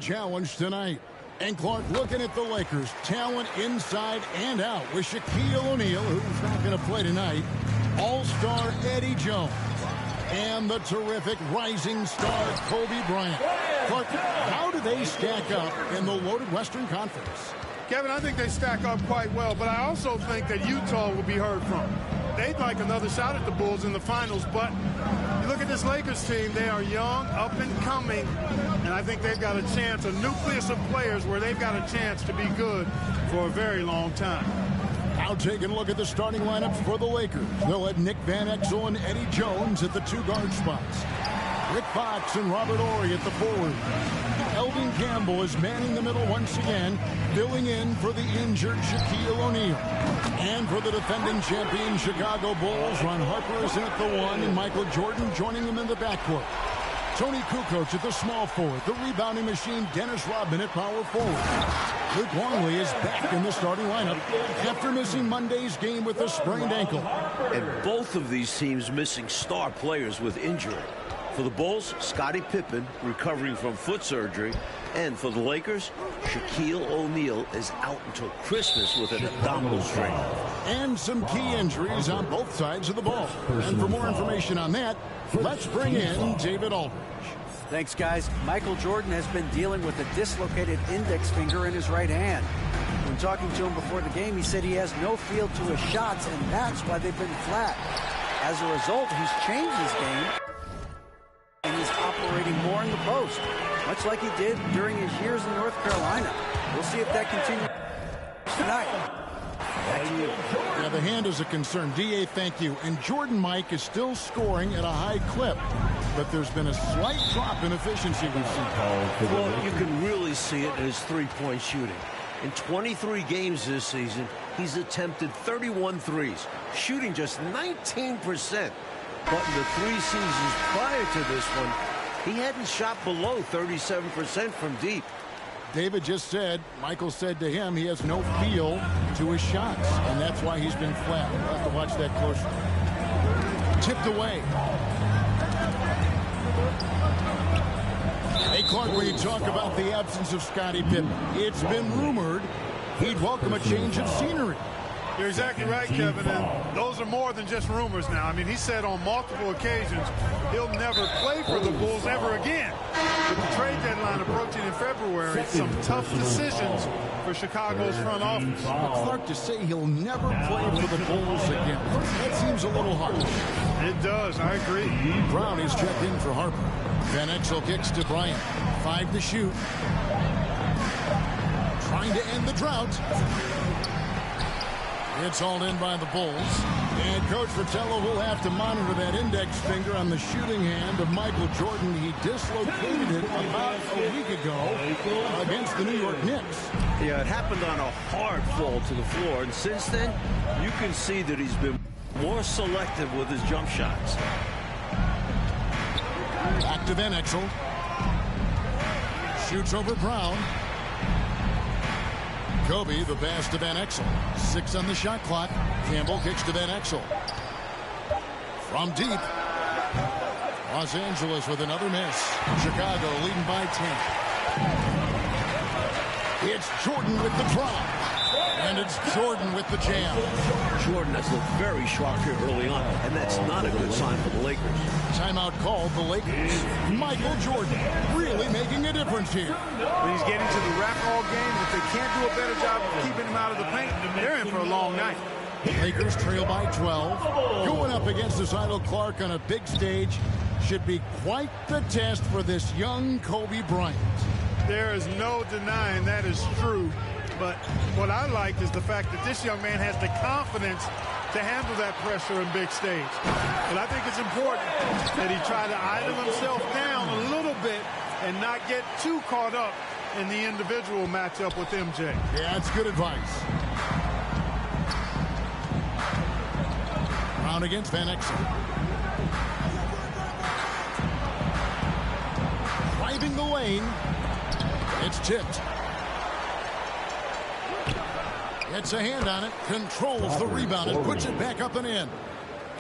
challenge tonight. And Clark looking at the Lakers. Talent inside and out with Shaquille O'Neal, who's not going to play tonight. All-star Eddie Jones. And the terrific rising star Kobe Bryant. Clark, how do they stack up in the loaded Western Conference? Kevin, I think they stack up quite well, but I also think that Utah will be heard from. They'd like another shot at the Bulls in the finals, but you look at this Lakers team, they are young, up and coming, and I think they've got a chance, a nucleus of players where they've got a chance to be good for a very long time. Now taking a look at the starting lineups for the Lakers. They'll have Nick Van Exel and Eddie Jones at the two guard spots. Rick Fox and Robert Horry at the forward. Eldon Campbell is manning the middle once again, filling in for the injured Shaquille O'Neal. And for the defending champion Chicago Bulls, Ron Harper is in at the one, and Michael Jordan joining them in the backcourt. Tony Kukoc at the small forward. The rebounding machine, Dennis Rodman at power forward. Luke Longley is back in the starting lineup after missing Monday's game with a sprained ankle. And both of these teams missing star players with injury. For the Bulls, Scottie Pippen recovering from foot surgery. And for the Lakers, Shaquille O'Neal is out until Christmas with an abdominal strain. And some key injuries on both sides of the ball. And for more information on that, let's bring in David Aldridge. Thanks, guys. Michael Jordan has been dealing with a dislocated index finger in his right hand. When talking to him before the game, he said he has no feel to his shots, and that's why they've been flat. As a result, he's changed his game, and he's operating more in the post, much like he did during his years in North Carolina. We'll see if that continues tonight. Yeah, the hand is a concern. D.A., thank you. And Jordan Mike is still scoring at a high clip, but there's been a slight drop in efficiency we've seen. Well, you can really see it in his three-point shooting. In 23 games this season, he's attempted 31 threes, shooting just 19%. But in the 3 seasons prior to this one, he hadn't shot below 37% from deep. David just said, Michael said to him, he has no feel to his shots, and that's why he's been flat. We'll have to watch that closely. Tipped away. Hey, Clark, when you talk about the absence of Scottie Pippen, it's been rumored he'd welcome a change of scenery. You're exactly right, Kevin, and those are more than just rumors now. I mean, he said on multiple occasions he'll never play for the Bulls ever again. With the trade deadline approaching in February, some tough decisions for Chicago's front office. But Clark, to say he'll never play for the Bulls again, that seems a little harsh. It does, I agree. Brown is checked in for Harper. Van Exel kicks to Bryant. 5 to shoot. Trying to end the drought. It's hauled in by the Bulls. And Coach Fratello will have to monitor that index finger on the shooting hand of Michael Jordan. He dislocated it about a week ago against the New York Knicks. Yeah, it happened on a hard fall to the floor. And since then, you can see that he's been more selective with his jump shots. Back to Van Exel. Shoots over Brown. Kobe, the pass to Van Exel. 6 on the shot clock. Campbell kicks to Van Exel. From deep. Los Angeles with another miss. Chicago leading by 10. It's Jordan with the drop. And it's Jordan with the jam. Jordan has looked very sharp here early on, and that's not a good sign for the Lakers. Timeout called the Lakers. Michael Jordan really making a difference here. When he's getting to the rack all game, if they can't do a better job of keeping him out of the paint, they're in for a long night. Lakers trail by 12. Going up against this idol Clark on a big stage should be quite the test for this young Kobe Bryant. There is no denying that is true. But what I like is the fact that this young man has the confidence to handle that pressure in big stage. But I think it's important that he try to idle himself down a little bit and not get too caught up in the individual matchup with MJ. Yeah, that's good advice. Brown against Van Exel. Driving the lane. It's tipped. Gets a hand on it, controls the rebound, and puts it back up and in.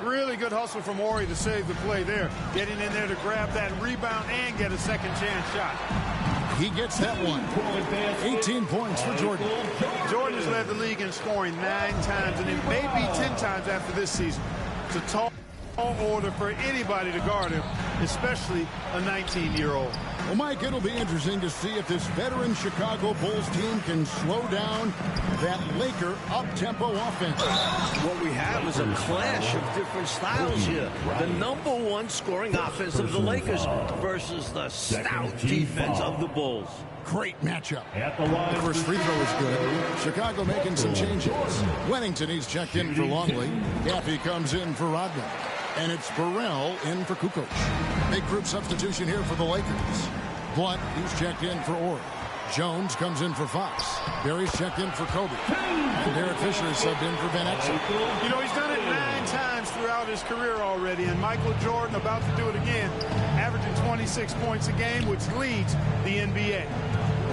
Really good hustle from Horry to save the play there. Getting in there to grab that rebound and get a second chance shot. He gets that one. 18 points for Jordan. Jordan has led the league in scoring 9 times, and it may be 10 times after this season. It's a tall order for anybody to guard him, especially a 19-year-old. Well, Mike, it'll be interesting to see if this veteran Chicago Bulls team can slow down that Laker up-tempo offense. What we have is a clash of different styles here. The #1 scoring offense of the Lakers versus the stout defense of the Bulls. Great matchup. The first free throw is good. Chicago making some changes. Wennington, he's checked in for Longley. Gaffey comes in for Rodman. And it's Burrell in for Kukoc. Big group substitution here for the Lakers. Blunt, he's checked in for Orr. Jones comes in for Fox. Barry's checked in for Kobe. And Derek Fisher is subbed in for Van Exel. You know, he's done it 9 times throughout his career already, and Michael Jordan about to do it again, averaging 26 points a game, which leads the NBA.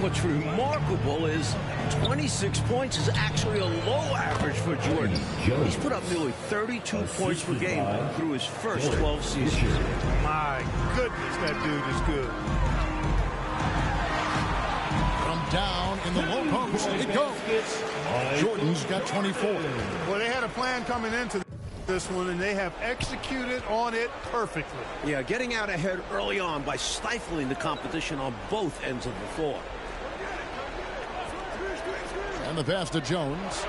What's remarkable is 26 points is actually a low average for Jordan. He's put up nearly 32 points per game through his first 12 seasons. My goodness, that dude is good. From down in the low post, it goes. Jordan's got 24. Well, they had a plan coming into this one, and they have executed on it perfectly. Yeah, getting out ahead early on by stifling the competition on both ends of the floor. And the pass to Jones.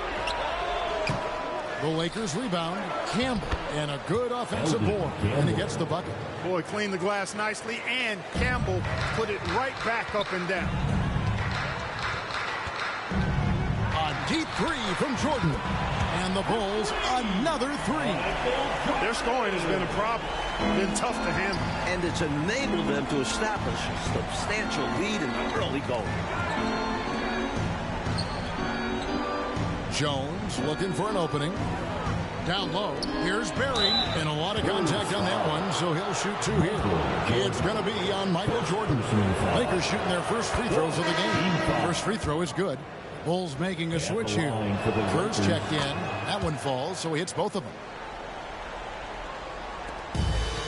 The Lakers rebound. Campbell and a good offensive board. And he gets the bucket. Boy, cleaned the glass nicely, and Campbell put it right back up and down. A deep three from Jordan. And the Bulls, another three. Their scoring has been a problem. Been tough to handle. And it's enabled them to establish a substantial lead in the early going. Jones looking for an opening. Down low. Here's Barry. And a lot of contact on that one, so he'll shoot 2 here. It's going to be on Michael Jordan. Lakers shooting their first free throws of the game. First free throw is good. Bulls making a switch here. Kerr's checked in. That one falls, so he hits both of them.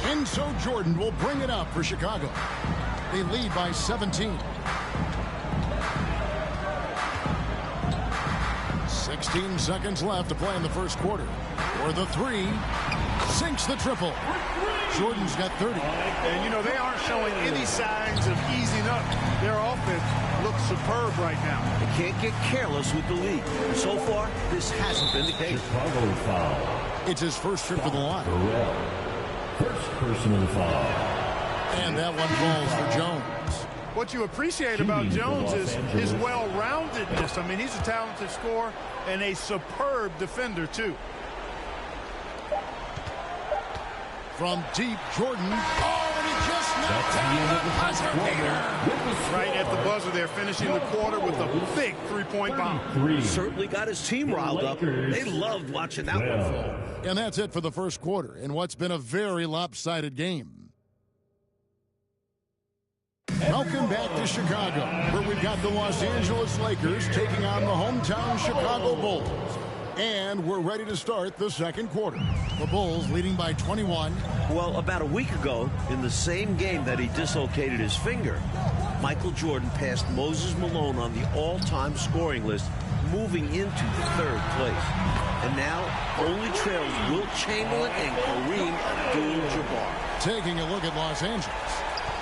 And so Jordan will bring it up for Chicago. They lead by 17. 16 seconds left to play in the first quarter. For the three, sinks the triple. Jordan's got 30. And, you know, they aren't showing any signs of easing up. Their offense looks superb right now. They can't get careless with the lead. So far, this hasn't been the case. Chicago foul. It's his first trip to the line. First personal foul. And that one falls for Jones. What you appreciate about Jones is his well-roundedness. I mean, he's a talented scorer and a superb defender, too. From deep, Jordan. Oh, and he just knocked down the buzzer beater. Right at the buzzer there, finishing the quarter with a big three-point bomb. Certainly got his team riled up. They loved watching that one fall. And that's it for the first quarter in what's been a very lopsided game. Welcome back to Chicago, where we've got the Los Angeles Lakers taking on the hometown Chicago Bulls. And we're ready to start the second quarter. The Bulls leading by 21. Well, about a week ago, in the same game that he dislocated his finger, Michael Jordan passed Moses Malone on the all-time scoring list, moving into third place. And now, only trails Wilt Chamberlain and Kareem Abdul-Jabbar. Taking a look at Los Angeles.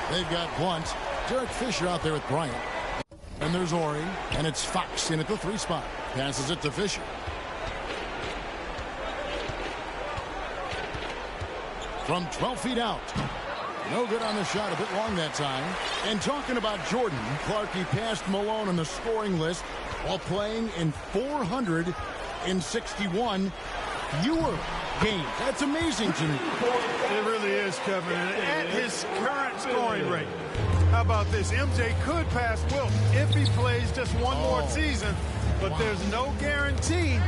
They've got Blunt, Derek Fisher out there with Bryant. And there's Ori, and it's Fox in at the 3 spot. Passes it to Fisher. From 12 feet out. No good on the shot, a bit long that time. And talking about Jordan, Clarkie passed Malone on the scoring list while playing in 461 fewer games. That's amazing to me. It really is, Kevin. And at his current scoring rate, how about this? MJ could pass Wilt if he plays just one more season, but there's no guarantee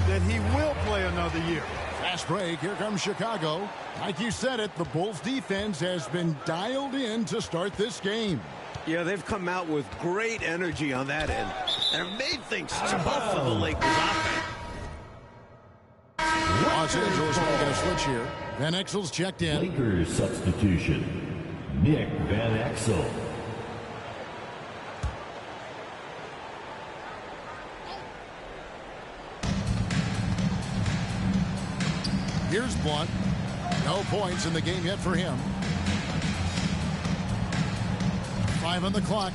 that he will play another year. Fast break. Here comes Chicago. Like you said it, the Bulls defense has been dialed in to start this game. Yeah, they've come out with great energy on that end and have made things tough for the Lakers offense. Los Angeles making a switch here. Van Exel's checked in. Lakers substitution. Nick Van Exel. Here's Blunt. No points in the game yet for him. 5 on the clock.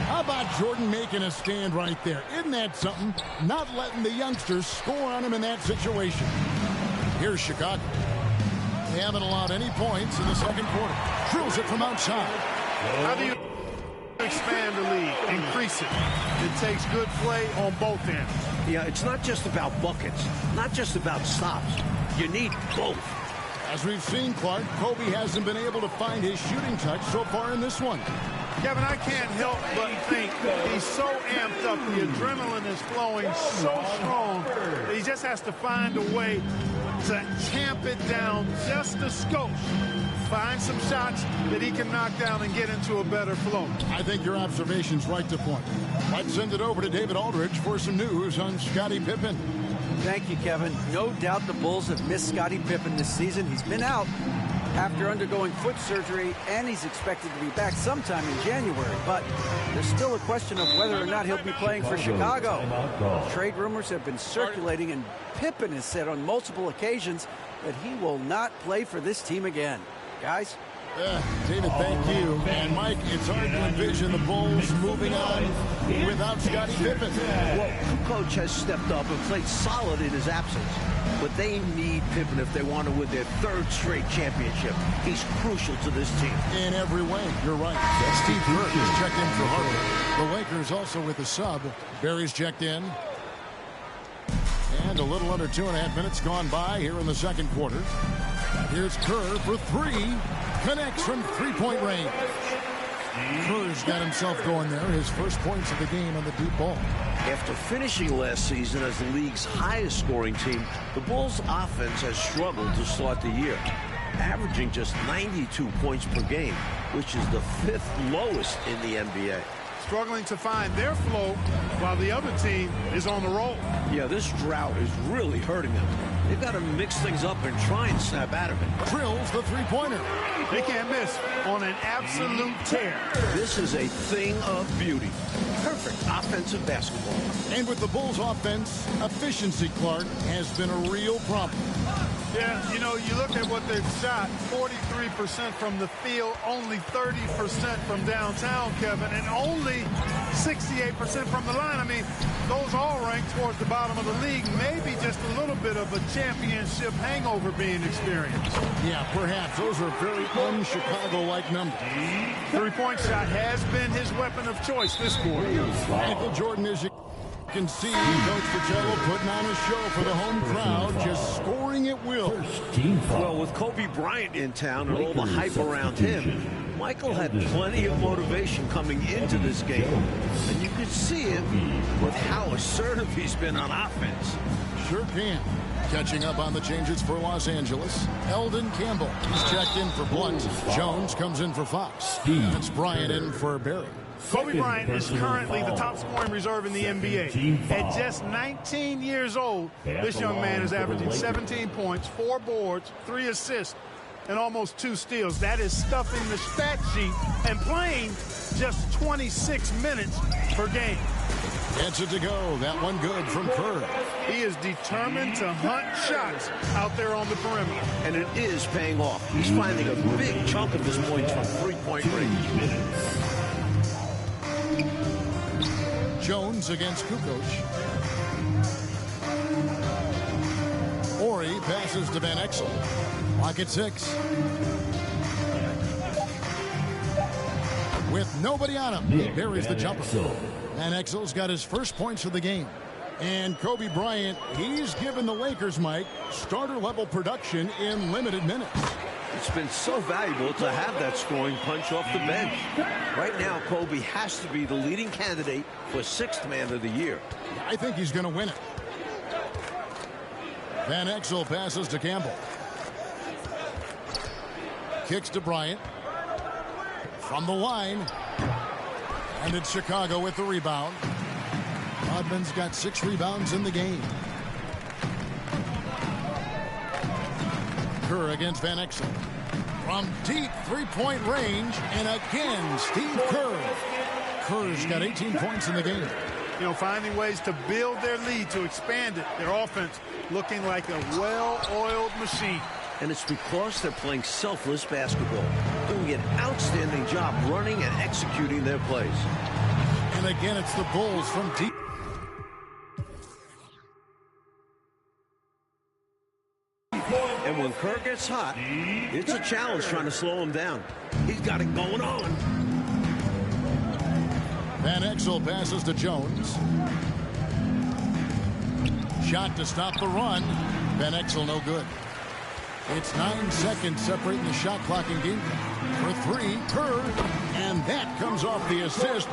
How about Jordan making a stand right there? Isn't that something? Not letting the youngsters score on him in that situation. Here's Chicago. They haven't allowed any points in the second quarter. Drills it from outside. How do you expand the lead, increase it? It takes good play on both ends. Yeah, it's not just about buckets, not just about stops. You need both. As we've seen, Clark, Kobe hasn't been able to find his shooting touch so far in this one. Kevin, I can't help but think he's so amped up. The adrenaline is flowing so strong that he just has to find a way to tamp it down just a skosh. Find some shots that he can knock down and get into a better flow. I think your observation's right to point. Let's send it over to David Aldridge for some news on Scottie Pippen. Thank you, Kevin. No doubt the Bulls have missed Scottie Pippen this season. He's been out after undergoing foot surgery, and he's expected to be back sometime in January. But there's still a question of whether or not he'll be playing for Chicago. Trade rumors have been circulating, and Pippen has said on multiple occasions that he will not play for this team again. Guys? David, thank you. And Mike, it's hard to envision the Bulls moving on without Scottie Pippen. Well, Kukoc has stepped up and played solid in his absence. But they need Pippen if they want to win their third straight championship. He's crucial to this team. In every way, you're right. Steve Kerr is checked in for Harper. The Lakers also with a sub. Barry's checked in. And a little under 2.5 minutes gone by here in the second quarter. Here's Kerr for three. Connects from three-point range. Kerr's got himself going there. His first points of the game on the deep ball. After finishing last season as the league's highest scoring team, the Bulls' offense has struggled to start the year, averaging just 92 points per game, which is the 5th lowest in the NBA. Struggling to find their flow while the other team is on the roll. Yeah, this drought is really hurting them. They've got to mix things up and try and snap out of it. Drills the three-pointer. They can't miss on an absolute tear. This is a thing of beauty. Perfect offensive basketball. And with the Bulls' offense, efficiency, Clark, has been a real problem. Yeah, you know, you look at what they've shot, 43% from the field, only 30% from downtown, Kevin, and only 68% from the line. I mean, those all rank towards the bottom of the league. Maybe just a little bit of a championship hangover being experienced. Yeah, perhaps. Those are very un-Chicago-like numbers. Three-point shot has been his weapon of choice this quarter. Michael Jordan, as you can see, Coach Pacello putting on a show for the home crowd, just scoring at will. Well, with Kobe Bryant in town and all the hype around him, Michael had plenty of motivation coming into this game. And you could see it with how assertive he's been on offense. Sure can. Catching up on the changes for Los Angeles, Eldon Campbell. He's checked in for Blunt. Jones comes in for Fox. That's Bryant in for Barry. Kobe Bryant is currently the top scoring reserve in the NBA. At just 19 years old, this young man is averaging 17 points, 4 boards, 3 assists, and almost 2 steals. That is stuffing the stat sheet and playing just 26 minutes per game. Gets it to go. That one good from Kerr. He is determined to hunt shots out there on the perimeter. And it is paying off. He's finding a big chunk of his points from three-point range. Jones against Kukoc. Ori passes to Van Exel. Clock at 6. With nobody on him, he buries the jumper. Van Exel's got his first points of the game. And Kobe Bryant, he's given the Lakers, Mike, starter-level production in limited minutes. It's been so valuable to have that scoring punch off the bench. Right now, Kobe has to be the leading candidate for 6th man of the year. I think he's going to win it. Van Exel passes to Campbell. Kicks to Bryant. From the line. And it's Chicago with the rebound. Rodman's got 6 rebounds in the game. Kerr against Van Exel. From deep three-point range, and again, Steve Kerr. Kerr's got 18 points in the game. finding ways to build their lead, to expand it. Their offense looking like a well-oiled machine. And it's because they're playing selfless basketball, doing an outstanding job running and executing their plays. And again, it's the Bulls from deep. And when Kerr gets hot, it's a challenge trying to slow him down. He's got it going on. Van Exel passes to Jones. Shot to stop the run. Van Exel no good. It's 9 seconds separating the shot clock and game time. For three, Kerr. And that comes off the assist.